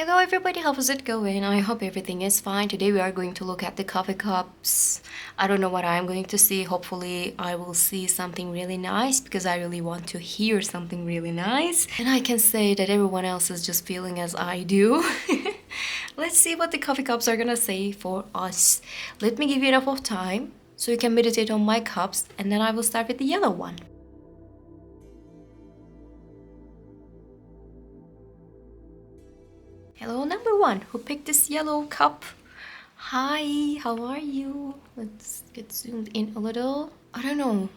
Hello everybody, how's it going? I hope everything is fine. Today we are going to look at the coffee cups. I don't know what I'm going to see. Hopefully I will see something really nice because I really want to hear something really nice. And I can say that everyone else is just feeling as I do. Let's see what the coffee cups are gonna say for us. Let me give you enough of time so you can meditate on my cups, and then I will start with the yellow one. Hello, number one, who picked this yellow cup? Hi, how are you? Let's get zoomed in a little. I don't know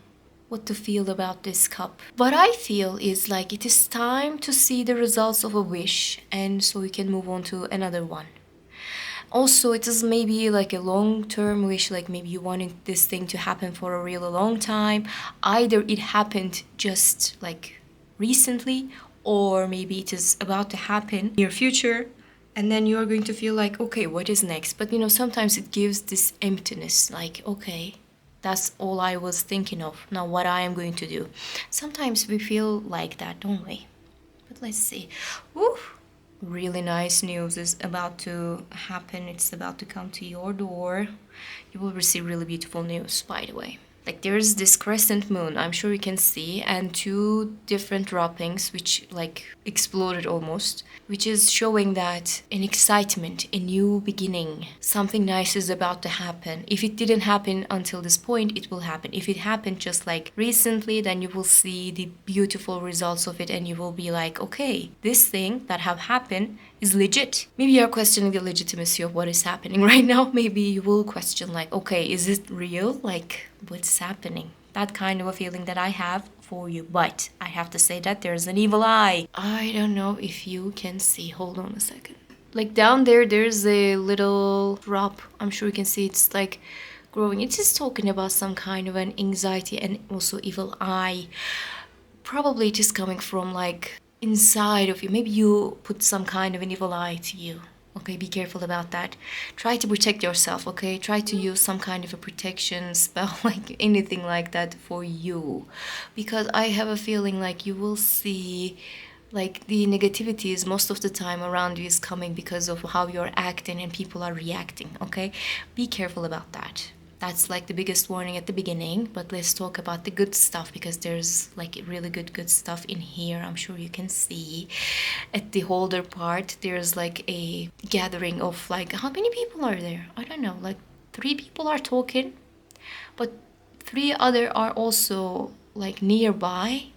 what to feel about this cup. What I feel is like it is time to see the results of a wish, and so we can move on to another one. Also, it is maybe like a long-term wish, like maybe you wanted this thing to happen for a really long time. Either it happened just like recently, or maybe it is about to happen near future, and then you're going to feel like, okay, what is next? But sometimes it gives this emptiness, like, okay, that's all I was thinking of. Now what I am going to do. Sometimes we feel like that, don't we? But let's see. Woo! Really nice news is about to happen. It's about to come to your door. You will receive really beautiful news, by the way. Like there's this crescent moon, I'm sure you can see, and two different droppings which like exploded almost, which is showing that an excitement, a new beginning, something nice is about to happen. If it didn't happen until this point, it will happen. If it happened just like recently, then you will see the beautiful results of it and you will be like, okay, this thing that have happened is legit. Maybe you're questioning the legitimacy of what is happening right now. Maybe you will question like, okay, is it real? Like, what's happening? That kind of a feeling that I have for you. But I have to say that there's an evil eye. I don't know if you can see. Hold on a second. Like down there, there's a little drop. I'm sure you can see it's like growing. It is talking about some kind of an anxiety and also evil eye. Probably it is coming from like inside of you. Maybe you put some kind of an evil eye to you. Okay, be careful about that. Try to protect yourself, okay? Try to use some kind of a protection spell, like anything like that for you. Because I have a feeling like you will see like the negativities most of the time around you is coming because of how you're acting and people are reacting, okay? Be careful about that. That's like the biggest warning at the beginning, but let's talk about the good stuff because there's like really good stuff in here. I'm sure you can see at the holder part there's like a gathering of like how many people are there? I don't know, like 3 people are talking, but 3 other are also like nearby.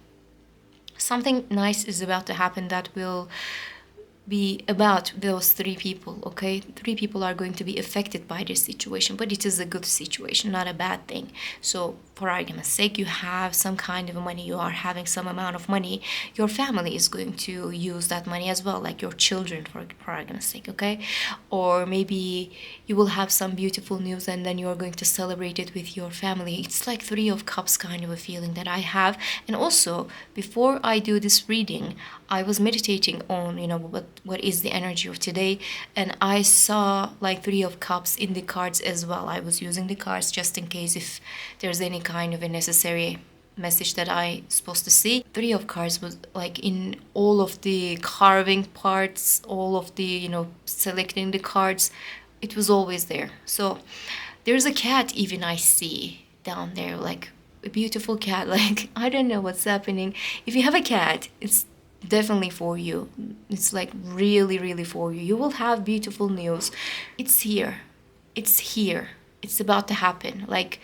Something nice is about to happen that will be about those 3 people, okay? 3 people are going to be affected by this situation, but it is a good situation, not a bad thing. So for argument's sake, you have some kind of money, you are having some amount of money, your family is going to use that money as well, like your children, for argument's sake, okay? Or maybe you will have some beautiful news and then you're going to celebrate it with your family. It's like 3 of cups kind of a feeling that I have. And also, before I do this reading, I was meditating on, what is the energy of today, and I saw like 3 of cups in the cards as well. I was using the cards just in case if there's any kind of a necessary message that I supposed to see. 3 of cards was like in all of the carving parts, all of the, selecting the cards, it was always there. So there's a cat even I see down there, like a beautiful cat. Like, I don't know what's happening. If you have a cat, it's definitely for you. It's like really for you. You will have beautiful news. It's here. It's about to happen. Like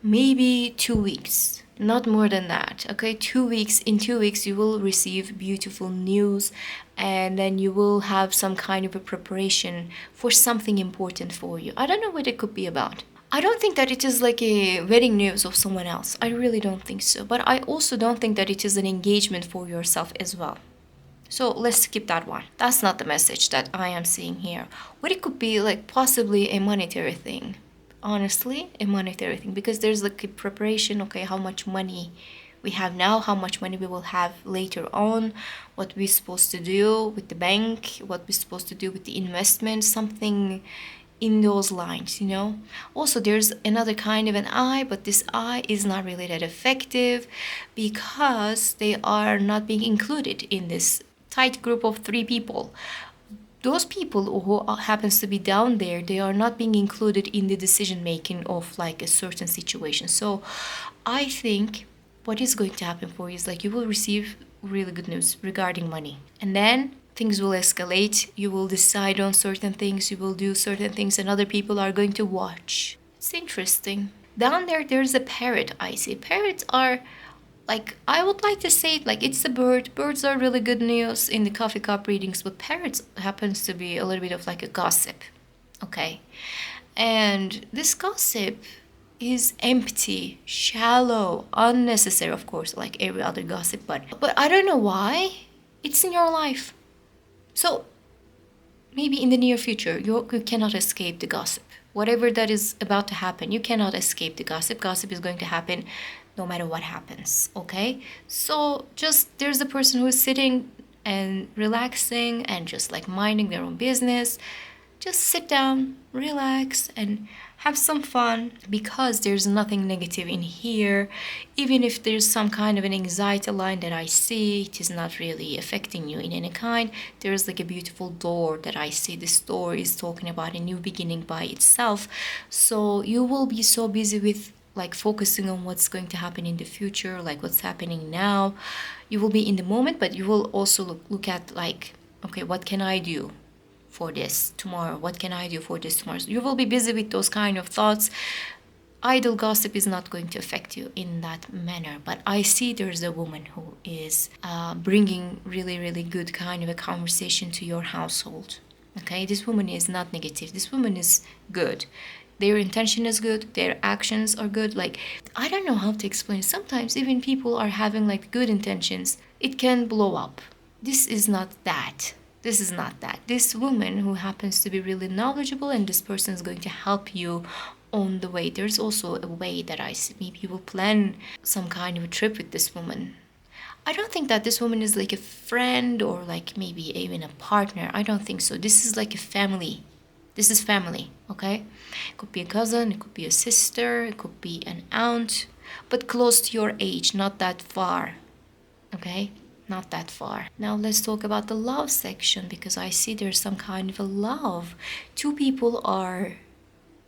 maybe 2 weeks, not more than that, okay? 2 weeks. In 2 weeks you will receive beautiful news, and then you will have some kind of a preparation for something important for you. I don't know what it could be about. I don't think that it is like a wedding news of someone else. I really don't think so. But I also don't think that it is an engagement for yourself as well. So let's skip that one. That's not the message that I am seeing here. What it could be, like possibly a monetary thing. Honestly, a monetary thing. Because there's like a preparation, okay, how much money we have now, how much money we will have later on, what we're supposed to do with the bank, what we're supposed to do with the investment, something in those lines, Also, there's another kind of an eye, but this eye is not really that effective because they are not being included in this tight group of 3 people. those people who happens to be down there, they are not being included in the decision making of like a certain situation. So I think what is going to happen for you is like you will receive really good news regarding money, and then things will escalate. You will decide on certain things, you will do certain things, and other people are going to watch. It's interesting. Down there, there's a parrot. I see parrots are like, I would like to say it like it's a bird. Birds are really good news in the coffee cup readings, but parrots happens to be a little bit of like a gossip. Okay. And this gossip is empty, shallow, unnecessary, of course, like every other gossip, but I don't know why it's in your life. So maybe in the near future you cannot escape the gossip. Whatever that is about to happen, you cannot escape the gossip. Gossip is going to happen no matter what happens, okay? So just there's a person who is sitting and relaxing and just like minding their own business. Just sit down, relax, and have some fun, because there's nothing negative in here. Even if there's some kind of an anxiety line that I see, it is not really affecting you in any kind. There's like a beautiful door that I see. This door is talking about a new beginning by itself. So you will be so busy with like focusing on what's going to happen in the future, like what's happening now. You will be in the moment, but you will also look at like, okay, what can I do for this tomorrow? What can I do for this tomorrow? So you will be busy with those kind of thoughts. Idle gossip is not going to affect you in that manner. But I see there's a woman who is bringing really, really good kind of a conversation to your household. Okay, this woman is not negative. This woman is good. Their intention is good. Their actions are good. Like, I don't know how to explain. Sometimes even people are having like good intentions. It can blow up. This is not that. This is not that. This woman who happens to be really knowledgeable, and this person is going to help you on the way. There's also a way that I see. Maybe you will plan some kind of a trip with this woman. I don't think that this woman is like a friend or like maybe even a partner. I don't think so. This is like a family. This is family, okay? It could be a cousin, it could be a sister, it could be an aunt, but close to your age, not that far, okay? Not that far. Now let's talk about the love section, because I see there's some kind of a love. Two people are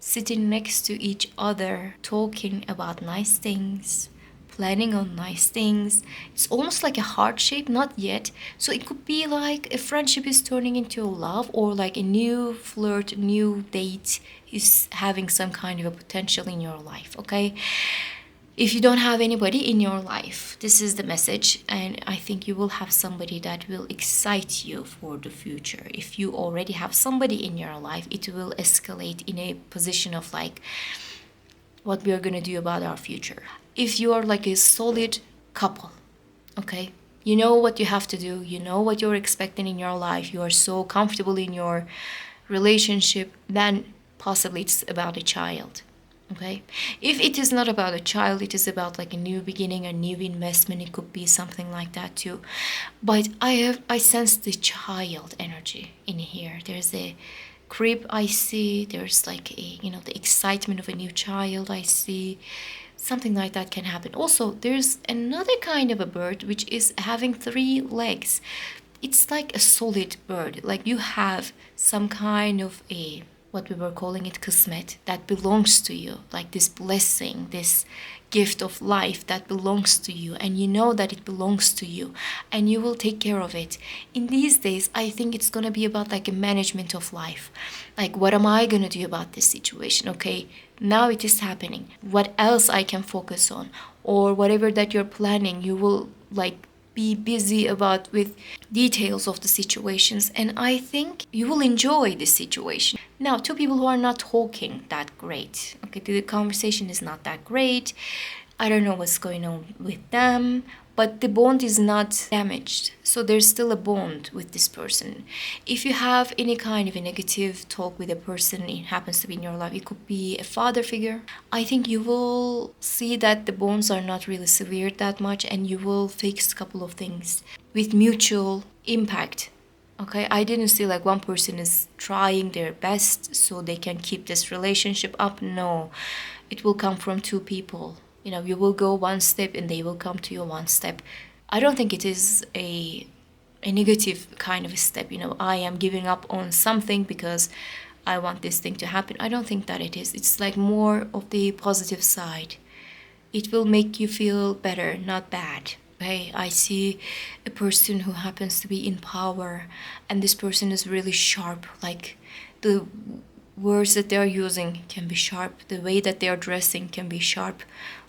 sitting next to each other, talking about nice things, planning on nice things. It's almost like a heart shape, not yet. So it could be like a friendship is turning into a love, or like a new flirt, new date is having some kind of a potential in your life, okay? If you don't have anybody in your life, this is the message, and I think you will have somebody that will excite you for the future. If you already have somebody in your life, it will escalate in a position of like what we are going to do about our future. If you are like a solid couple, okay, you know what you have to do, you know what you're expecting in your life, you are so comfortable in your relationship, then possibly it's about a child. Okay, if it is not about a child, it is about like a new beginning, a new investment. It could be something like that too. But I sense the child energy in here. There's a crib I see. There's like a, the excitement of a new child I see. Something like that can happen. Also, there's another kind of a bird which is having 3 legs. It's like a solid bird. Like you have some kind of a, what we were calling it, kismet, that belongs to you, like this blessing, this gift of life that belongs to you, and you know that it belongs to you, and you will take care of it. In these days, I think it's gonna be about like a management of life. Like, what am I gonna do about this situation? Okay, now it is happening. What else I can focus on? Or whatever that you're planning, you will like be busy about with details of the situations, and I think you will enjoy this situation. Now, 2 people who are not talking that great, okay, the conversation is not that great. I don't know what's going on with them, but the bond is not damaged, so there's still a bond with this person. If you have any kind of a negative talk with a person, it happens to be in your life, it could be a father figure, I think you will see that the bonds are not really severed that much, and you will fix a couple of things with mutual impact. Okay, I didn't see like one person is trying their best so they can keep this relationship up. No, it will come from 2 people. You will go one step and they will come to you one step. I don't think it is a a negative kind of a step. I am giving up on something because I want this thing to happen. I don't think that it is. It's like more of the positive side. It will make you feel better, not bad. Okay, I see a person who happens to be in power, and this person is really sharp. Like the words that they are using can be sharp. The way that they are dressing can be sharp.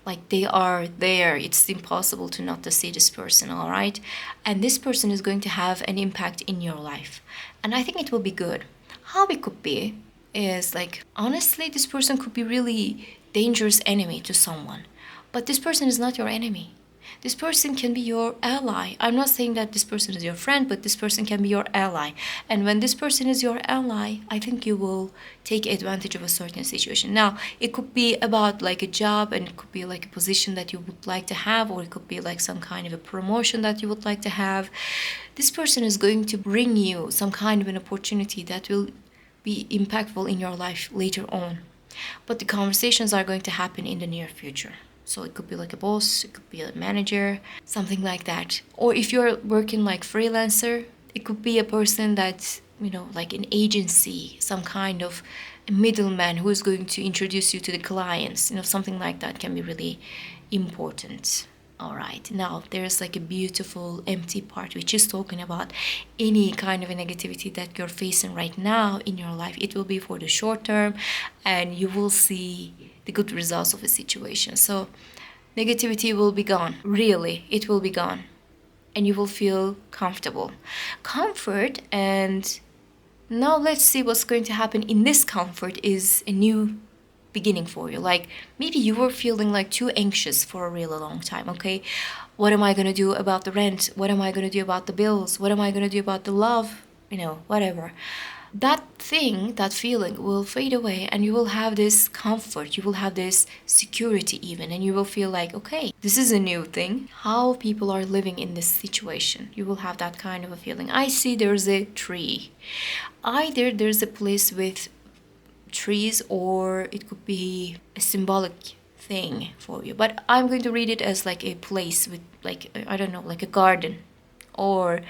Like they are there. It's impossible to not to see this person, all right? And this person is going to have an impact in your life. And I think it will be good. How it could be is like, honestly, this person could be really dangerous enemy to someone. But this person is not your enemy. This person can be your ally. I'm not saying that this person is your friend, but this person can be your ally. And when this person is your ally, I think you will take advantage of a certain situation. Now, it could be about like a job, and it could be like a position that you would like to have, or it could be like some kind of a promotion that you would like to have. This person is going to bring you some kind of an opportunity that will be impactful in your life later on. But the conversations are going to happen in the near future. So it could be like a boss, it could be a manager, something like that. Or if you're working like freelancer, it could be a person that's, like an agency, some kind of a middleman who is going to introduce you to the clients. Something like that can be really important. All right, now there's like a beautiful empty part, which is talking about any kind of a negativity that you're facing right now in your life. It will be for the short term, and you will see the good results of a situation. So negativity will be gone. Really, it will be gone. And you will feel comfortable. Comfort, and now let's see what's going to happen in this comfort is a new beginning for you. Like maybe you were feeling like too anxious for a really long time. Okay, what am I going to do about the rent? What am I going to do about the bills? What am I going to do about the love? Whatever. That thing, that feeling will fade away, and you will have this comfort, you will have this security even, and you will feel like, okay, this is a new thing. How people are living in this situation, you will have that kind of a feeling. I see there's a tree. Either there's a place with trees, or it could be a symbolic thing for you. But I'm going to read it as like a place with like, I don't know, like a garden, or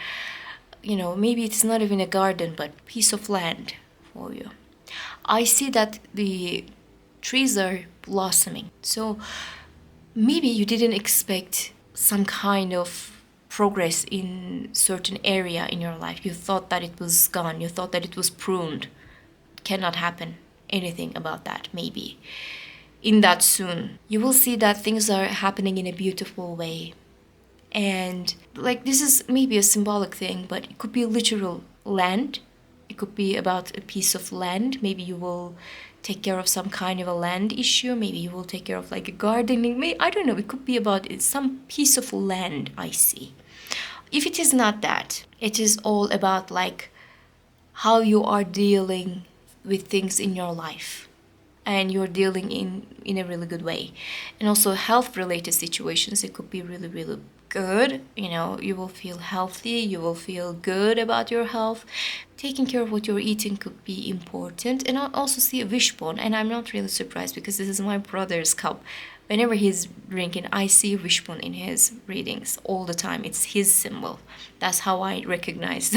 maybe it's not even a garden, but piece of land for you. I see that the trees are blossoming. So maybe you didn't expect some kind of progress in certain area in your life. You thought that it was gone. You thought that it was pruned. It cannot happen anything about that, maybe. In that soon, you will see that things are happening in a beautiful way. And like this is maybe a symbolic thing, but it could be literal land. It could be about a piece of land. Maybe you will take care of some kind of a land issue. Maybe you will take care of like a gardening. I don't know. It could be about some piece of land, I see. If it is not that, it is all about like how you are dealing with things in your life. And you're dealing in a really good way. And also health related situations, it could be really, really good. You will feel healthy, you will feel good about your health. Taking care of what you're eating could be important. And I also see a wishbone, and I'm not really surprised because this is my brother's cup. Whenever he's drinking, I see a wishbone in his readings all the time. It's his symbol. That's how I recognize,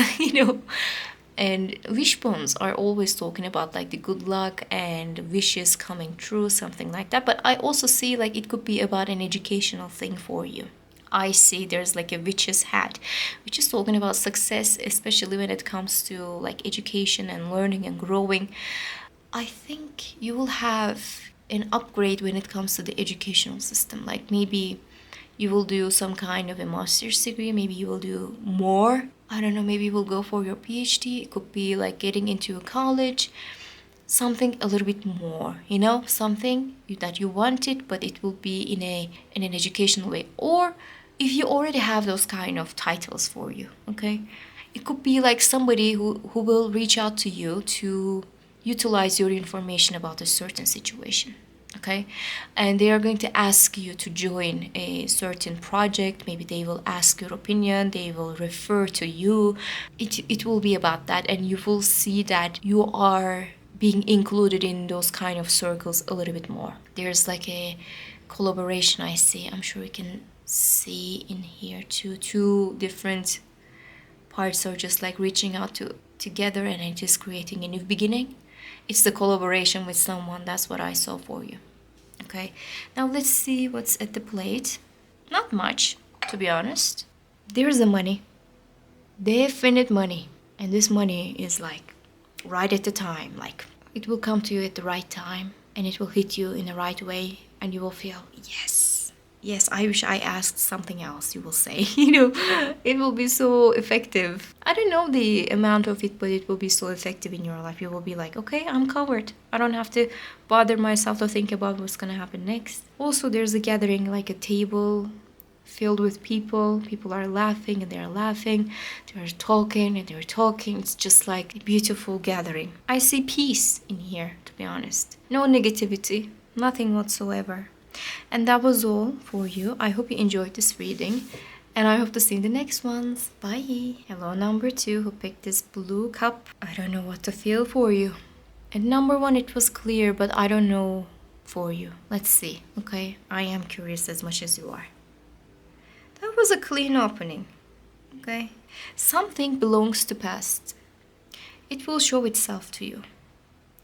And wishbones are always talking about like the good luck and wishes coming true, something like that. But I also see like it could be about an educational thing for you. I see there's like a witch's hat, which is talking about success, especially when it comes to like education and learning and growing. I think you will have an upgrade when it comes to the educational system. Like maybe you will do some kind of a master's degree, maybe you will do more. I don't know, maybe you will go for your PhD. It could be like getting into a college, something a little bit more, something that you wanted, but it will be in an educational way. Or if you already have those kind of titles for you, okay? It could be like somebody who will reach out to you to utilize your information about a certain situation. Okay, and they are going to ask you to join a certain project. Maybe they will ask your opinion, they will refer to you. It will be about that, and you will see that you are being included in those kind of circles a little bit more. There's like a collaboration, I see. I'm sure you can see in here two different parts are just like reaching out together and it's just creating a new beginning. It's the collaboration with someone. That's what I saw for you. Okay, now let's see what's at the plate. Not much, to be honest. There's the money, definite money, and this money is like right at the time. Like it will come to you at the right time, and it will hit you in the right way, and you will feel yes, I wish I asked something else, you will say. It will be so effective. I don't know the amount of it, but it will be so effective in your life. You will be like, okay, I'm covered. I don't have to bother myself to think about what's gonna happen next. Also, there's a gathering, like a table filled with people. People are laughing and they're laughing. They're talking and they're talking. It's just like a beautiful gathering. I see peace in here, to be honest. No negativity, nothing whatsoever. And that was all for you. I hope you enjoyed this reading, and I hope to see you in the next ones. Bye. Hello, number 2, who picked this blue cup. I don't know what to feel for you. And number 1, it was clear, but I don't know for you. Let's see, okay? I am curious as much as you are. That was a clean opening, okay? Something belongs to past. It will show itself to you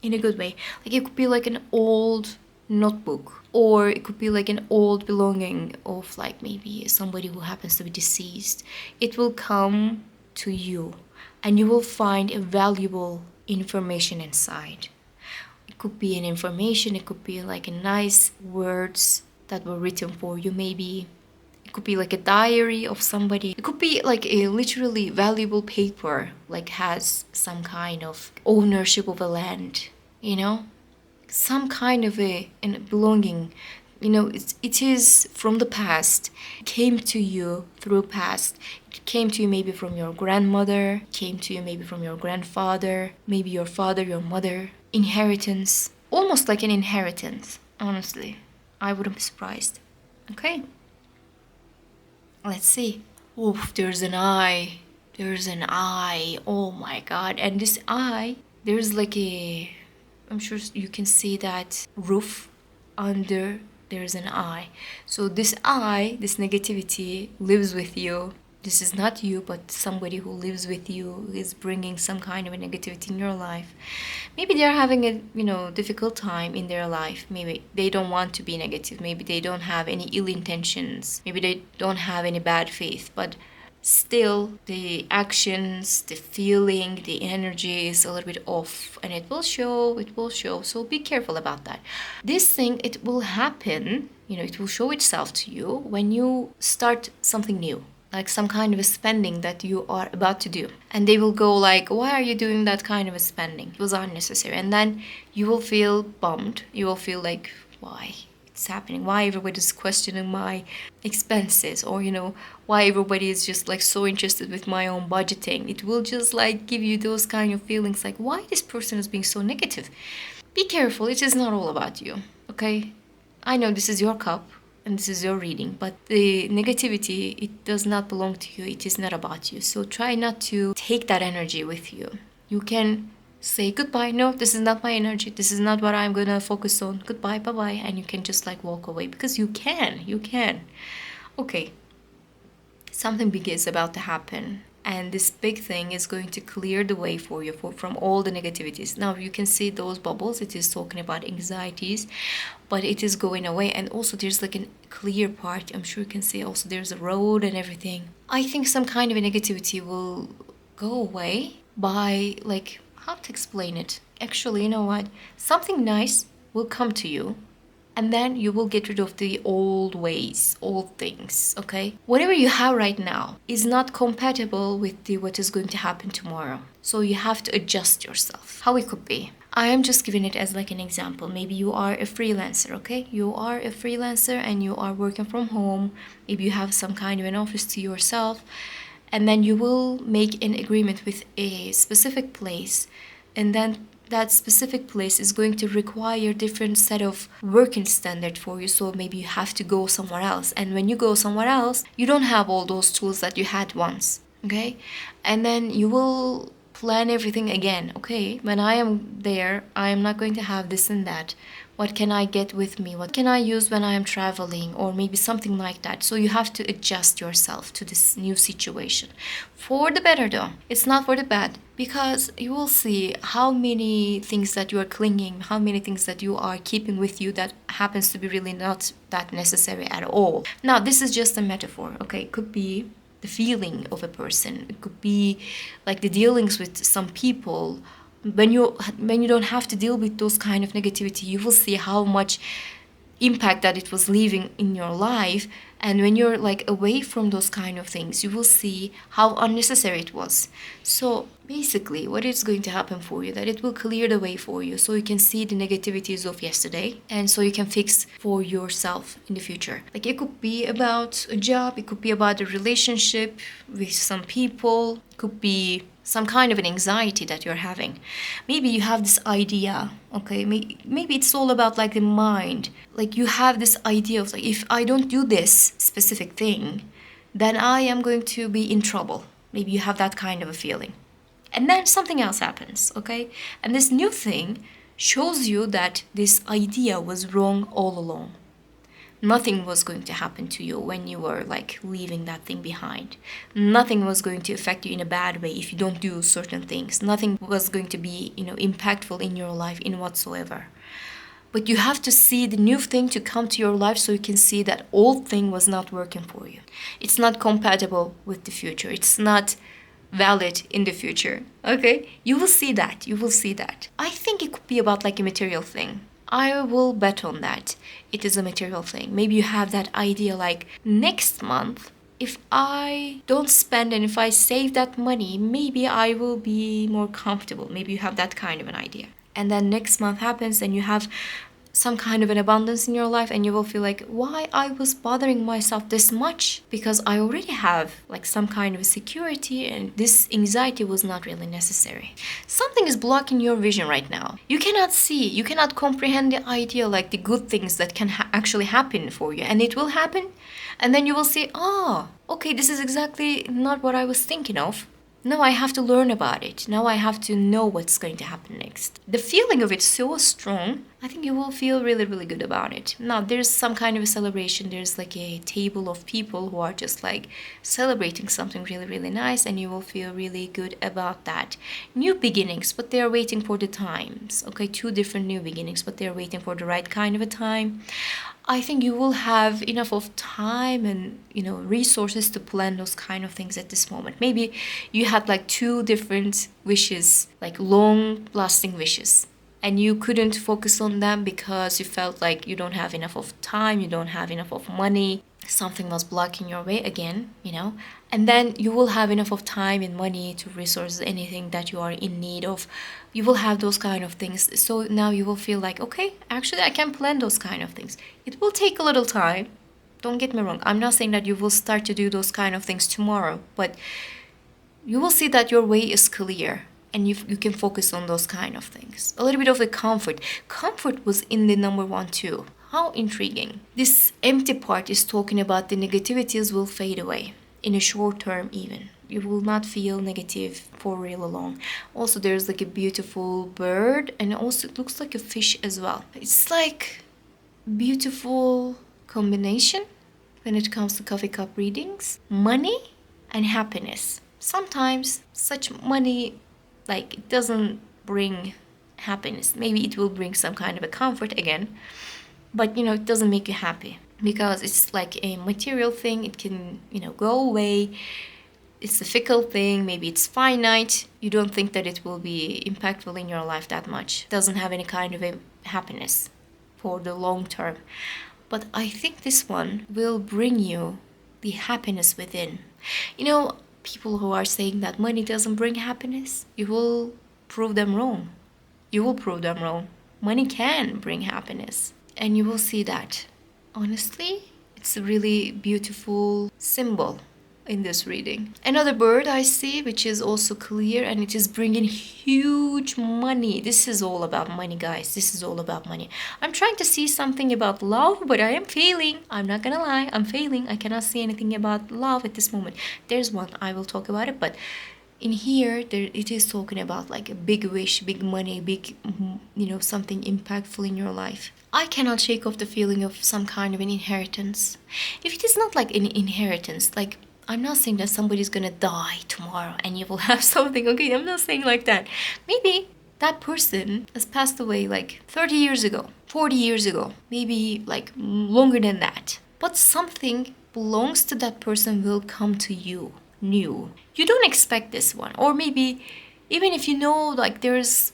in a good way. Like it could be like an old notebook, or it could be like an old belonging of like maybe somebody who happens to be deceased. It will come to you and you will find a valuable information inside. It could be an information, it could be like a nice words that were written for you. Maybe it could be like a diary of somebody. It could be like a literally valuable paper, like has some kind of ownership of a land, some kind of a belonging. It is from the past. It came to you through past. It came to you maybe from your grandmother, came to you maybe from your grandfather, maybe your father, your mother. Inheritance, almost like an inheritance, honestly. I wouldn't be surprised. Okay, let's see. Oof, there's an eye. Oh my god. And this eye, there's like I'm sure you can see that roof under. There's an eye. So this eye, this negativity lives with you. This is not you, but somebody who lives with you is bringing some kind of a negativity in your life. Maybe they're having a difficult time in their life. Maybe they don't want to be negative. Maybe they don't have any ill intentions. Maybe they don't have any bad faith. But still, the actions, the feeling, the energy is a little bit off, and it will show. So be careful about that. This thing, it will happen, it will show itself to you when you start something new, like some kind of a spending that you are about to do. And they will go like, why are you doing that kind of a spending? It was unnecessary. And then you will feel bummed. You will feel like, why? It's happening, why everybody's questioning my expenses, or why everybody is just like so interested with my own budgeting. It will just like give you those kind of feelings like, why this person is being so negative. Be careful, it is not all about you, okay? I know this is your cup and this is your reading, but the negativity, it does not belong to you. It is not about you. So try not to take that energy with you. You can say goodbye. No, this is not my energy. This is not what I'm gonna focus on. Goodbye, bye-bye. And you can just like walk away, because you can. Okay, something big is about to happen, and this big thing is going to clear the way for you from all the negativities. Now you can see those bubbles. It is talking about anxieties, but it is going away. And also there's like a clear part. I'm sure you can see also there's a road and everything. I think some kind of a negativity will go away by like, how to explain it? Actually, you know what? Something nice will come to you, and then you will get rid of the old ways, old things, okay? Whatever you have right now is not compatible with what is going to happen tomorrow. So you have to adjust yourself. How it could be. I am just giving it as like an example. Maybe you are a freelancer, okay? You are a freelancer and you are working from home. Maybe you have some kind of an office to yourself. And then you will make an agreement with a specific place, and then that specific place is going to require different set of working standard for you. So maybe you have to go somewhere else, and when you go somewhere else, you don't have all those tools that you had once, okay? And then you will plan everything again. Okay, when I am there, I am not going to have this and that. What can I get with me? What can I use when I am traveling? Or maybe something like that. So you have to adjust yourself to this new situation. For the better though. It's not for the bad. Because you will see how many things that you are clinging, how many things that you are keeping with you that happens to be really not that necessary at all. Now, this is just a metaphor, okay? It could be the feeling of a person. It could be like the dealings with some people. When you don't have to deal with those kind of negativity, you will see how much impact that it was leaving in your life. And when you're like away from those kind of things, you will see how unnecessary it was. So basically what is going to happen for you, that it will clear the way for you, so you can see the negativities of yesterday, and so you can fix for yourself in the future. Like it could be about a job, it could be about a relationship with some people, it could be some kind of an anxiety that you're having. Maybe you have this idea, okay? Maybe it's all about like the mind. Like you have this idea of like, if I don't do this specific thing, then I am going to be in trouble. Maybe you have that kind of a feeling. And then something else happens, okay? And this new thing shows you that this idea was wrong all along. Nothing was going to happen to you when you were like leaving that thing behind. Nothing was going to affect you in a bad way if you don't do certain things. Nothing was going to be, impactful in your life in whatsoever. But you have to see the new thing to come to your life, so you can see that old thing was not working for you. It's not compatible with the future. It's not valid in the future. Okay? You will see that. You will see that. I think it could be about like a material thing. I will bet on that. It is a material thing. Maybe you have that idea like, next month, if I don't spend and if I save that money, maybe I will be more comfortable. Maybe you have that kind of an idea. And then next month happens and you have some kind of an abundance in your life, and you will feel like, why I was bothering myself this much? Because I already have like some kind of a security, and this anxiety was not really necessary. Something is blocking your vision right now. You cannot see, you cannot comprehend the idea, like the good things that can actually happen for you, and it will happen. And then you will say, okay, this is exactly not what I was thinking of. Now I have to learn about it. Now I have to know what's going to happen next. The feeling of it is so strong, I think you will feel really, really good about it. Now there's some kind of a celebration. There's like a table of people who are just like celebrating something really, really nice, and you will feel really good about that. New beginnings, but they're waiting for the times. Okay, 2 different new beginnings, but they're waiting for the right kind of a time. I think you will have enough of time and resources to plan those kind of things at this moment. Maybe you had like 2 different wishes, like long lasting wishes, and you couldn't focus on them because you felt like you don't have enough of time, you don't have enough of money. Something was blocking your way again, and then you will have enough of time and money to resources, anything that you are in need of. You will have those kind of things. So now you will feel like, okay, actually I can plan those kind of things. It will take a little time. Don't get me wrong. I'm not saying that you will start to do those kind of things tomorrow, but you will see that your way is clear, and you can focus on those kind of things. A little bit of the comfort. Comfort was in the number 1 too. How intriguing. This empty part is talking about the negativities will fade away in a short term even. You will not feel negative for real long. Also, there's like a beautiful bird, and also it looks like a fish as well. It's like beautiful combination when it comes to coffee cup readings. Money and happiness. Sometimes such money, like, it doesn't bring happiness. Maybe it will bring some kind of a comfort again, but it doesn't make you happy, because it's like a material thing. It can go away. It's a fickle thing. Maybe it's finite. You don't think that it will be impactful in your life that much. It doesn't have any kind of a happiness for the long term. But I think this one will bring you the happiness within. People who are saying that money doesn't bring happiness, you will prove them wrong. You will prove them wrong. Money can bring happiness. And you will see that. Honestly, it's a really beautiful symbol in this reading. Another bird I see, which is also clear, and it is bringing huge money. This is all about money, guys. This is all about money. I'm trying to see something about love, but I am failing. I'm not gonna lie, I'm failing. I cannot see anything about love at this moment. There's one, I will talk about it, but In here, it is talking about like a big wish, big money, big, something impactful in your life. I cannot shake off the feeling of some kind of an inheritance. If it is not like an inheritance, like, I'm not saying that somebody's gonna die tomorrow and you will have something, okay? I'm not saying like that. Maybe that person has passed away like 30 years ago, 40 years ago, maybe like longer than that. But something belongs to that person will come to you new. You don't expect this one. Or maybe even if you know like there's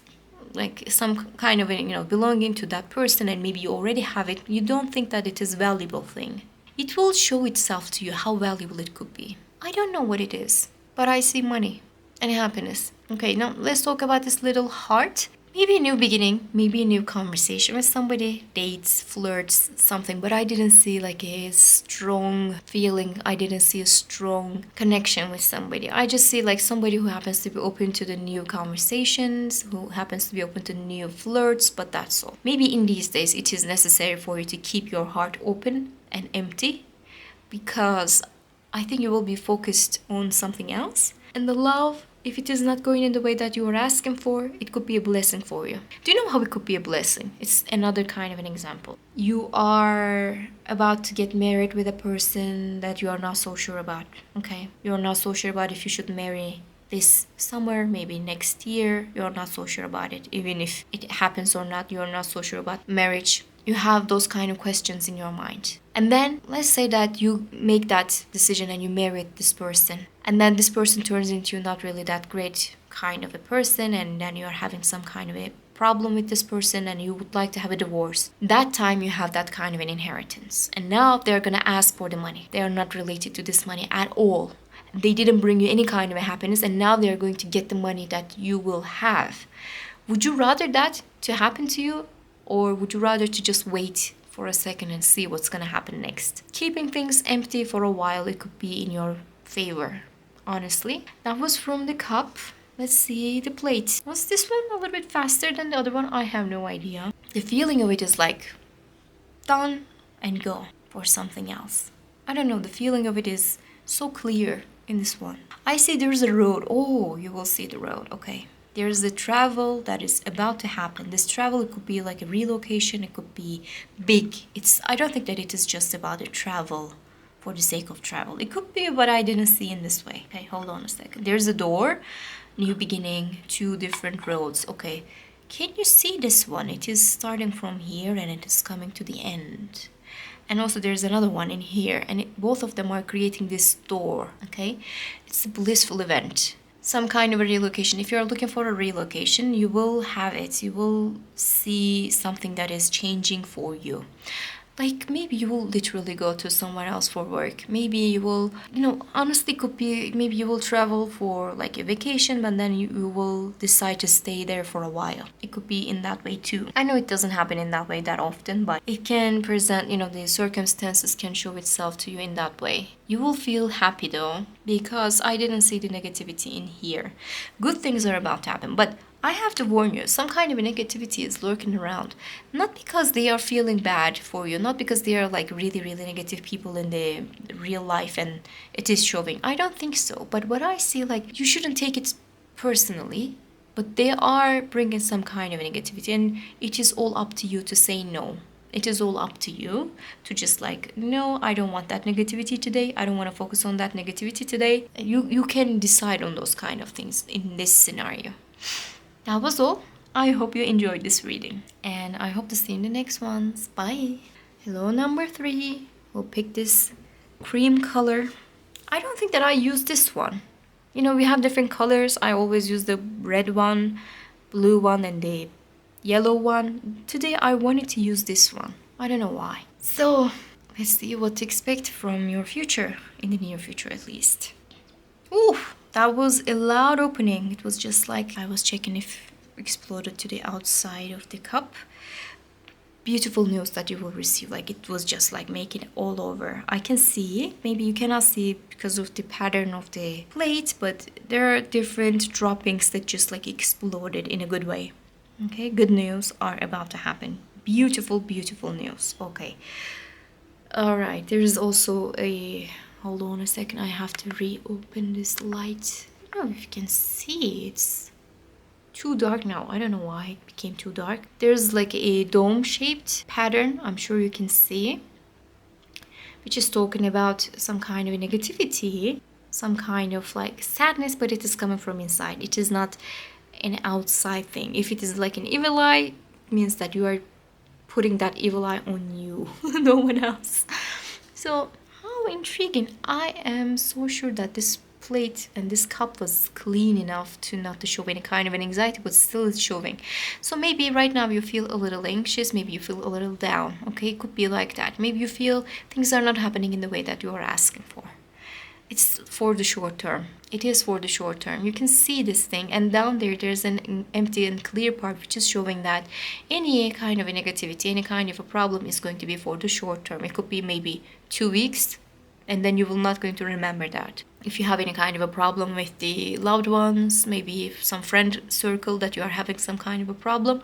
like some kind of belonging to that person and maybe you already have it, you don't think that it is a valuable thing. It will show itself to you how valuable it could be. I don't know what it is, but I see money and happiness. Okay, now let's talk about this little heart. Maybe a new beginning, maybe a new conversation with somebody, dates, flirts, something, but I didn't see like a strong feeling. I didn't see a strong connection with somebody. I just see like somebody who happens to be open to the new conversations, who happens to be open to new flirts, but that's all. Maybe in these days it is necessary for you to keep your heart open and empty, because I think you will be focused on something else. And the love, if it is not going in the way that you are asking for, it could be a blessing for you. Do you know how it could be a blessing? It's another kind of an example. You are about to get married with a person that you are not so sure about, okay? You're not so sure about if you should marry this summer, maybe next year. You're not so sure about it. Even if it happens or not, you're not so sure about marriage. You have those kind of questions in your mind. And then let's say that you make that decision and you marry this person. And then this person turns into not really that great kind of a person, and then you're having some kind of a problem with this person and you would like to have a divorce. That time you have that kind of an inheritance. And now they're gonna ask for the money. They are not related to this money at all. They didn't bring you any kind of a happiness, and now they're going to get the money that you will have. Would you rather that to happen to you? Or would you rather to just wait for a second and see what's gonna happen next? Keeping things empty for a while, it could be in your favor, honestly. That was from the cup. Let's see the plate. Was this one a little bit faster than the other one? I have no idea. The feeling of it is like done and go for something else. I don't know, the feeling of it is so clear in this one. I see there's a road. Oh, you will see the road, okay. There's the travel that is about to happen. This travel, it could be like a relocation, it could be big. I don't think that it is just about a travel for the sake of travel. It could be, but I didn't see in this way. Okay, hold on a second. There's a door, new beginning, 2 different roads. Okay, can you see this one? It is starting from here and it is coming to the end. And also there's another one in here, and both of them are creating this door, okay? It's a blissful event. Some kind of a relocation. If you're looking for a relocation, you will have it. You will see something that is changing for you. Like maybe you will literally go to somewhere else for work. Maybe you will, honestly could be, maybe you will travel for like a vacation, but then you will decide to stay there for a while. It could be in that way too. I know it doesn't happen in that way that often, but it can present, the circumstances can show itself to you in that way. You will feel happy though, because I didn't see the negativity in here. Good things are about to happen, but I have to warn you, some kind of negativity is lurking around. Not because they are feeling bad for you, not because they are like really, really negative people in the real life and it is showing. I don't think so. But what I see, like, you shouldn't take it personally, but they are bringing some kind of negativity, and it is all up to you to say no. It is all up to you to just like, no, I don't want that negativity today. I don't want to focus on that negativity today. You can decide on those kind of things in this scenario. That was all. I hope you enjoyed this reading, and I hope to see you in the next ones. Bye. Hello, number 3. We'll pick this cream color. I don't think that I use this one. We have different colors. I always use the red one, blue one, and the yellow one. Today I wanted to use this one. I don't know why. So let's see what to expect from your future, in the near future at least. Ooh, that was a loud opening. It was just like I was checking if it exploded to the outside of the cup. Beautiful news that you will receive. Like it was just like making it all over. I can see, maybe you cannot see because of the pattern of the plate, but there are different droppings that just like exploded in a good way. Okay, good news are about to happen. Beautiful, beautiful news. Okay. All right, there is also a... Hold on a second, I have to reopen this light. don't know if you can see. It's too dark now. I don't know why it became too dark. There's like a dome-shaped pattern. I'm sure you can see, which is talking about some kind of negativity, some kind of like sadness, but it is coming from inside. It is not an outside thing. If it is like an evil eye, it means that you are putting that evil eye on you, no one else. So how intriguing. I am so sure that this plate and this cup was clean enough to not to show any kind of an anxiety, but still it's showing. So maybe right now you feel a little anxious, maybe you feel a little down. Okay, it could be like that. Maybe you feel things are not happening in the way that you are asking for. It's for the short term. It is for the short term. You can see this thing, and down there there's an empty and clear part, which is showing that any kind of a negativity, any kind of a problem is going to be for the short term. It could be maybe 2 weeks, and then you will not going to remember that. If you have any kind of a problem with the loved ones, maybe some friend circle that you are having some kind of a problem,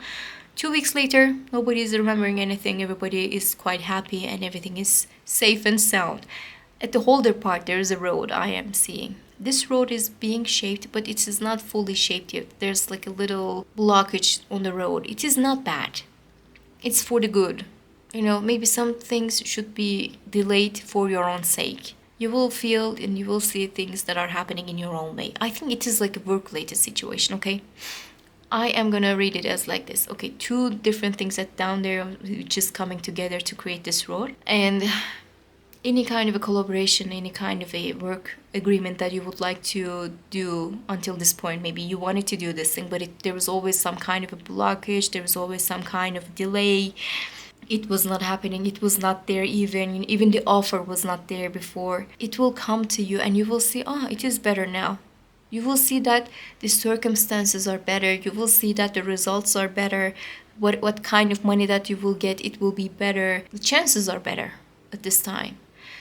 2 weeks later, nobody is remembering anything. Everybody is quite happy and everything is safe and sound. At the holder part, there is a road I am seeing. This road is being shaped, but it is not fully shaped yet. There's like a little blockage on the road. It is not bad. It's for the good. You know, maybe some things should be delayed for your own sake. You will feel and you will see things that are happening in your own way. I think it is like a work-related situation, okay? I am gonna read it as like this. Okay, 2 different things that down there which is coming together to create this road. And any kind of a collaboration, any kind of a work agreement that you would like to do until this point. Maybe you wanted to do this thing, but there was always some kind of a blockage. There was always some kind of delay. It was not happening. It was not there even the offer was not there before. It will come to you and you will see, oh, it is better now. You will see that the circumstances are better. You will see that the results are better. What kind of money that you will get, it will be better. The chances are better at this time.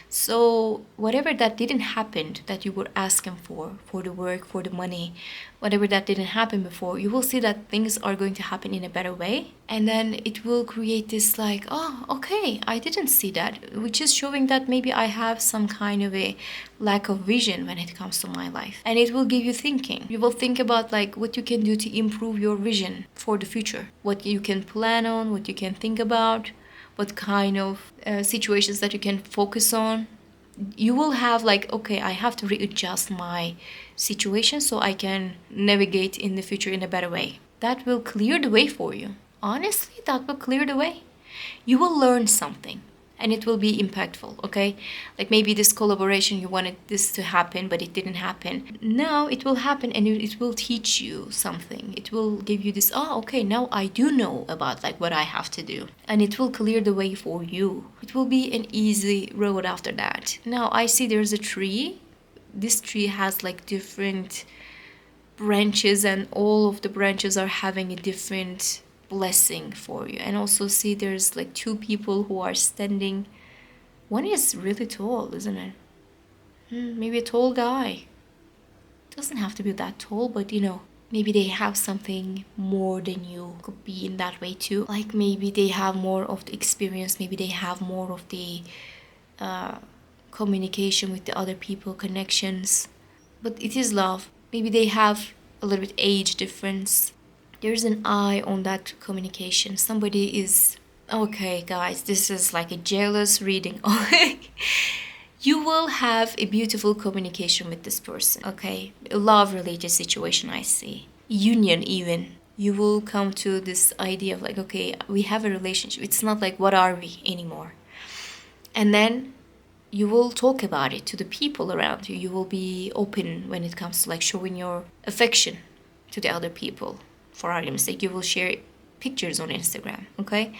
So whatever that didn't happen that you were asking for the work, for the money, whatever that didn't happen before, you will see that things are going to happen in a better way. And then it will create this like, oh, okay, I didn't see that, which is showing that maybe I have some kind of a lack of vision when it comes to my life. And it will give you thinking. You will think about like what you can do to improve your vision for the future, what you can plan on, what you can think about, what kind of situations that you can focus on. You will have like, okay, I have to readjust my situation so I can navigate in the future in a better way. That will clear the way for you. Honestly, that will clear the way. You will learn something and it will be impactful, okay? Like maybe this collaboration, you wanted this to happen, but it didn't happen. Now it will happen and it will teach you something. It will give you this, oh, okay, now I do know about like what I have to do. And it will clear the way for you. It will be an easy road after that. Now I see there's a tree. This tree has like different branches and all of the branches are having a different blessing for you. And also see there's like 2 people who are standing. One is really tall, isn't it? Maybe a tall guy. Doesn't have to be that tall, but you know, maybe they have something more than you. Could be in that way too. Like maybe they have more of the experience, maybe they have more of the communication with the other people, connections. But it is love. Maybe they have a little bit age difference. There's an eye on that communication. Somebody is, okay guys, this is like a jealous reading. You will have a beautiful communication with this person, okay? A love related situation I see. Union even. You will come to this idea of like, okay, we have a relationship. It's not like what are we anymore. And then you will talk about it to the people around you. You will be open when it comes to like showing your affection to the other people. For argument's sake, you will share pictures on Instagram, okay?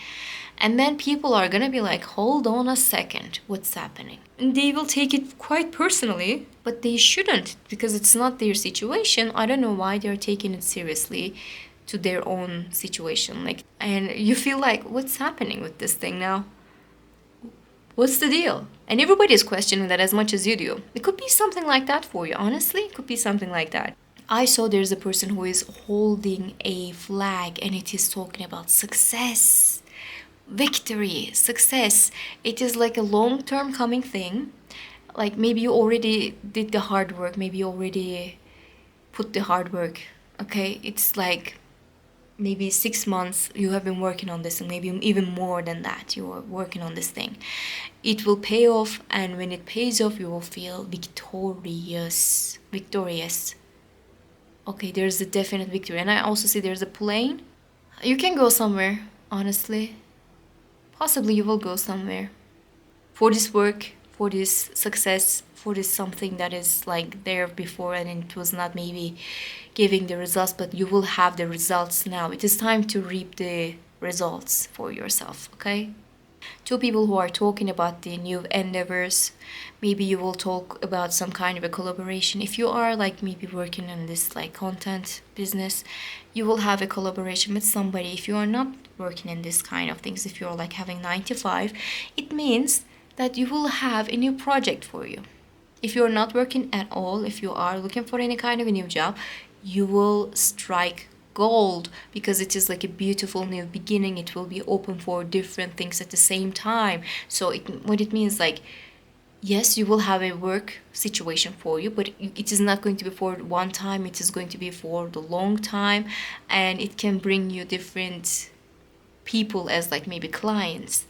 And then people are gonna be like, hold on a second, what's happening? And they will take it quite personally, but they shouldn't because it's not their situation. I don't know why they're taking it seriously to their own situation. Like, and you feel like, what's happening with this thing now? What's the deal? And everybody is questioning that as much as you do. It could be something like that for you, honestly. It could be something like that. I saw there's a person who is holding a flag and it is talking about success, victory, success. It is like a long-term coming thing. Like maybe you already did the hard work. Maybe you already put the hard work. Okay, it's like maybe 6 months you have been working on this, and maybe even more than that you are working on this thing. It will pay off, and when it pays off you will feel victorious. Okay, there's a definite victory. And I also see there's a plane. You can go somewhere, honestly. Possibly you will go somewhere for this work, for this success, for this something that is like there before and it was not maybe giving the results, but you will have the results now. It is time to reap the results for yourself, okay? Two people who are talking about the new endeavors. Maybe you will talk about some kind of a collaboration. If you are like maybe working in this like content business, you will have a collaboration with somebody. If you are not working in this kind of things, if you're like having 9 to 5, it means that you will have a new project for you. If you're not working at all, if you are looking for any kind of a new job, you will strike gold, because it is like a beautiful new beginning. It will be open for different things at the same time. So what it means, like, yes, you will have a work situation for you, but it is not going to be for one time. It is going to be for the long time, and it can bring you different people as like maybe clients.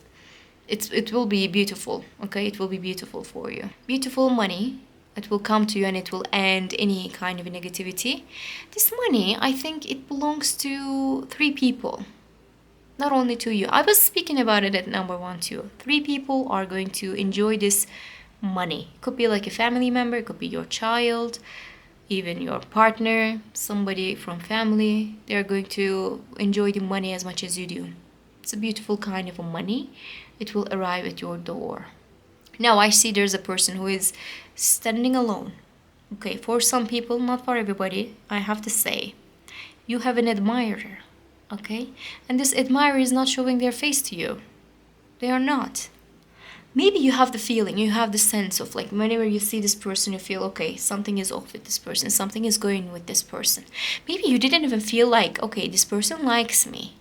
It will be beautiful, okay? It will be beautiful for you. Beautiful money. It will come to you and it will end any kind of negativity. This money, I think it belongs to 3 people, not only to you. I was speaking about it at number 1 too. 3 people are going to enjoy this money. It could be like a family member, it could be your child, even your partner, somebody from family. They're going to enjoy the money as much as you do. It's a beautiful kind of a money. It will arrive at your door. Now I see there's a person who is standing alone. Okay, for some people, not for everybody, I have to say. You have an admirer, okay? And this admirer is not showing their face to you. They are not. Maybe you have the feeling, you have the sense of like whenever you see this person, you feel, okay, something is off with this person, something is going with this person. Maybe you didn't even feel like, okay, this person likes me.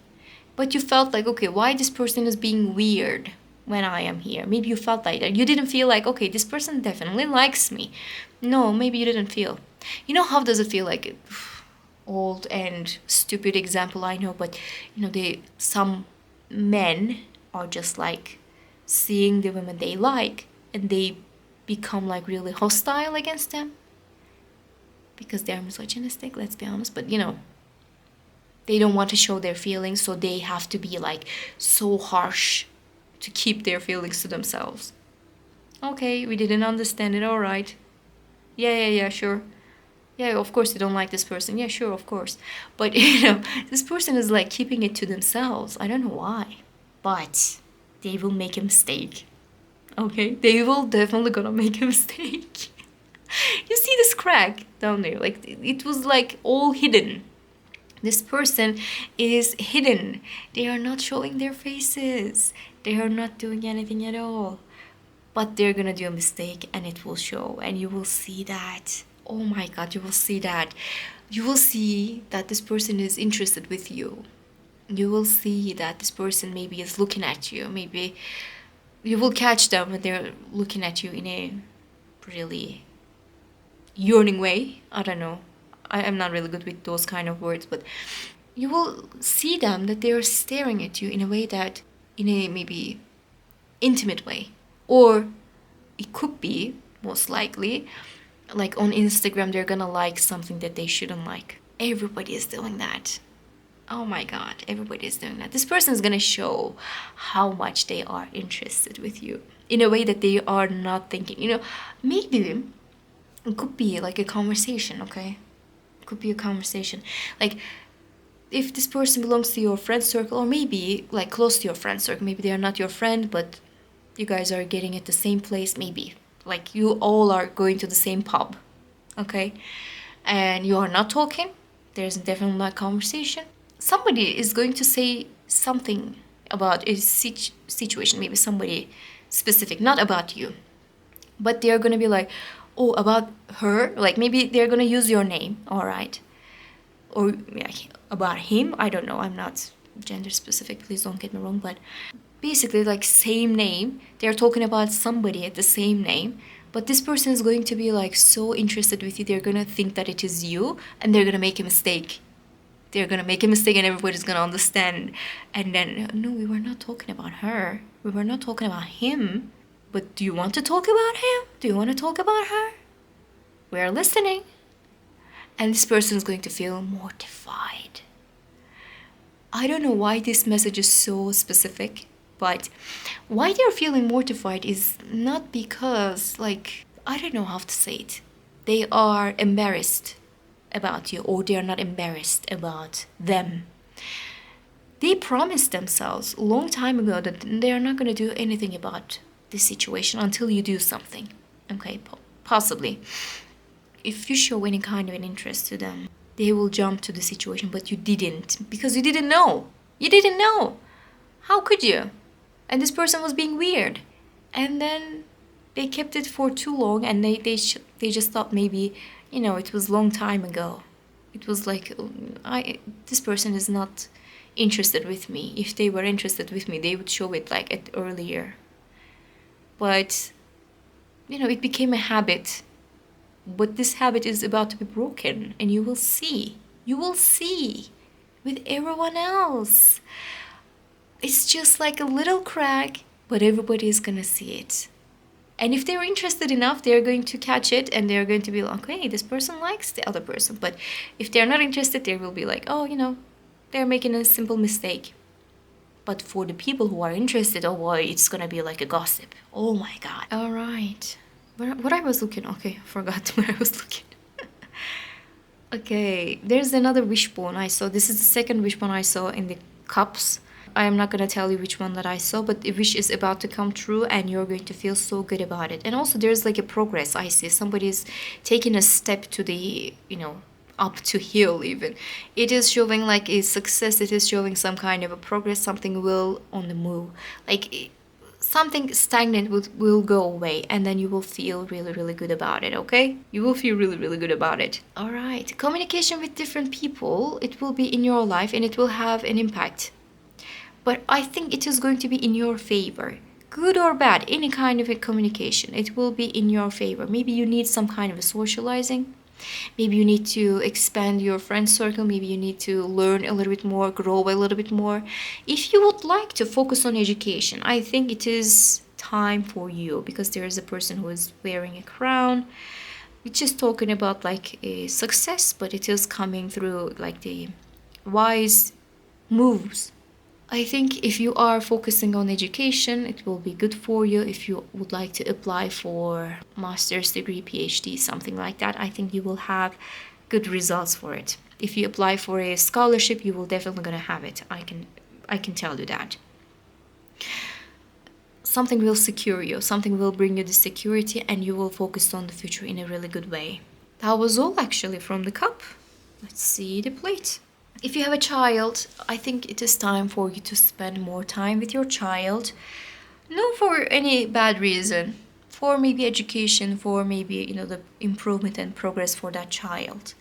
But you felt like, okay, why this person is being weird when I am here? Maybe you felt like that. You didn't feel like, okay, this person definitely likes me. No, maybe you didn't feel. You know, how does it feel like? Old and stupid example, I know, but you know, some men are just like seeing the women they like and they become like really hostile against them because they're misogynistic, let's be honest. But you know, they don't want to show their feelings, so they have to be like so harsh to keep their feelings to themselves. Okay, we didn't understand it, alright. Yeah, sure. Yeah, of course you don't like this person. Yeah, sure, of course. But you know, this person is like keeping it to themselves. I don't know why. But they will make a mistake. Okay? They will definitely gonna make a mistake. You see this crack down there? Like it was like all hidden. This person is hidden. They are not showing their faces. They are not doing anything at all. But they're gonna do a mistake and it will show, and you will see that. Oh my god, you will see that. You will see that this person is interested with you. You will see that this person maybe is looking at you. Maybe you will catch them when they're looking at you in a really yearning way. I don't know. I am not really good with those kind of words, but you will see them that they are staring at you in a way that, in a maybe intimate way. Or it could be, most likely, like on Instagram, they're gonna like something that they shouldn't like. Everybody is doing that. Oh my god, everybody is doing that. This person is gonna show how much they are interested with you in a way that they are not thinking. You know, maybe it could be like a conversation, okay? It could be a conversation. Like, if this person belongs to your friend circle, or maybe like close to your friend circle, maybe they are not your friend, but you guys are getting at the same place, maybe. Like, you all are going to the same pub, okay? And you are not talking. There's definitely not conversation. Somebody is going to say something about a situation, maybe somebody specific, not about you. But they're going to be like, oh, about her. Like, maybe they're going to use your name, all right? Or yeah, about him. I don't know. I'm not gender specific. Please don't get me wrong. But basically, like, same name. They're talking about somebody at the same name. But this person is going to be like so interested with you, they're gonna think that it is you, and they're gonna make a mistake. They're gonna make a mistake and everybody's gonna understand. And then, no, we were not talking about her. We were not talking about him. But do you want to talk about him? Do you want to talk about her? We're listening. And this person is going to feel mortified. I don't know why this message is so specific, but why they're feeling mortified is not because, like, I don't know how to say it. They are embarrassed about you, or they are not embarrassed about them. They promised themselves a long time ago that they are not going to do anything about this situation until you do something. Okay, possibly. If you show any kind of an interest to them, they will jump to the situation, but you didn't, because you didn't know. You didn't know. How could you? And this person was being weird. And then they kept it for too long, and they just thought maybe, it was a long time ago. It was like, this person is not interested with me. If they were interested with me, they would show it like at earlier. But, it became a habit. But this habit is about to be broken, and you will see. You will see with everyone else. It's just like a little crack, but everybody is gonna see it. And if they're interested enough, they're going to catch it, and they're going to be like, okay, this person likes the other person. But if they're not interested, they will be like, oh, they're making a simple mistake. But for the people who are interested, oh boy, it's gonna be like a gossip. Oh my God. All right. What I was looking, okay, forgot where I was looking. Okay, there's another wishbone I saw. This is the second wishbone I saw in the cups. I am not going to tell you which one that I saw, but the wish is about to come true and you're going to feel so good about it. And also there's like a progress I see. Somebody's taking a step to the, up to hill even. It is showing like a success. It is showing some kind of a progress. Something will on the move. Like something stagnant will go away, and then you will feel really, really good about it, okay? You will feel really, really good about it. All right. Communication with different people. It will be in your life and it will have an impact. But I think it is going to be in your favor. Good or bad, any kind of a communication, it will be in your favor. Maybe you need some kind of a socializing. Maybe you need to expand your friend circle. Maybe you need to learn a little bit more, grow a little bit more. If you would like to focus on education, I think it is time for you, because there is a person who is wearing a crown. It's just talking about like a success, but it is coming through like the wise moves. I think if you are focusing on education, it will be good for you. If you would like to apply for master's degree, PhD, something like that, I think you will have good results for it. If you apply for a scholarship, you will definitely gonna have it. I can tell you that. Something will secure you. Something will bring you the security, and you will focus on the future in a really good way. That was all actually from the cup. Let's see the plate. If you have a child, I think it is time for you to spend more time with your child. Not for any bad reason. For maybe education, for maybe, the improvement and progress for that child.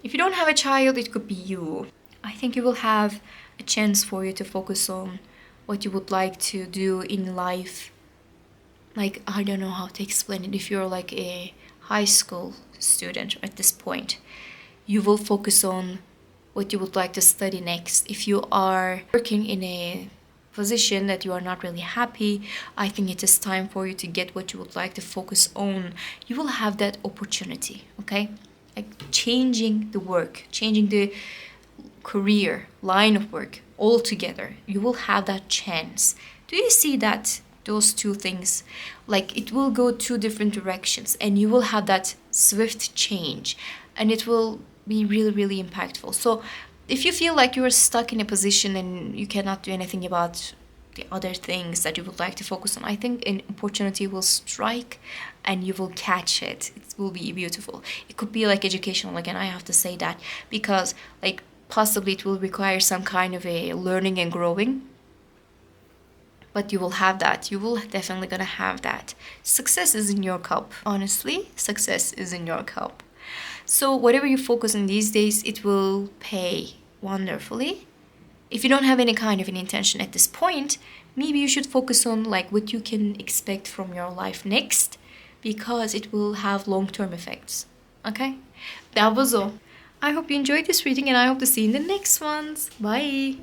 If you don't have a child, it could be you. I think you will have a chance for you to focus on what you would like to do in life. Like, I don't know how to explain it. If you're like a high school student at this point, you will focus on what you would like to study next. If you are working in a position that you are not really happy, I think it is time for you to get what you would like to focus on. You will have that opportunity, okay? Like changing the work, changing the career, line of work altogether. You will have that chance. Do you see that? Those two things, like it will go two different directions, and you will have that swift change, and it will be really, really impactful. So if you feel like you're stuck in a position and you cannot do anything about the other things that you would like to focus on, I think an opportunity will strike and you will catch it. It will be beautiful. It could be like educational, again, I have to say that, because like possibly it will require some kind of a learning and growing, but you will have that. You will definitely gonna have that. Success is in your cup. Honestly, success is in your cup. So whatever you focus on these days, it will pay wonderfully. If you don't have any kind of an intention at this point, maybe you should focus on like what you can expect from your life next. because it will have long-term effects. Okay, that was all. I hope you enjoyed this reading and I hope to see you in the next ones. Bye.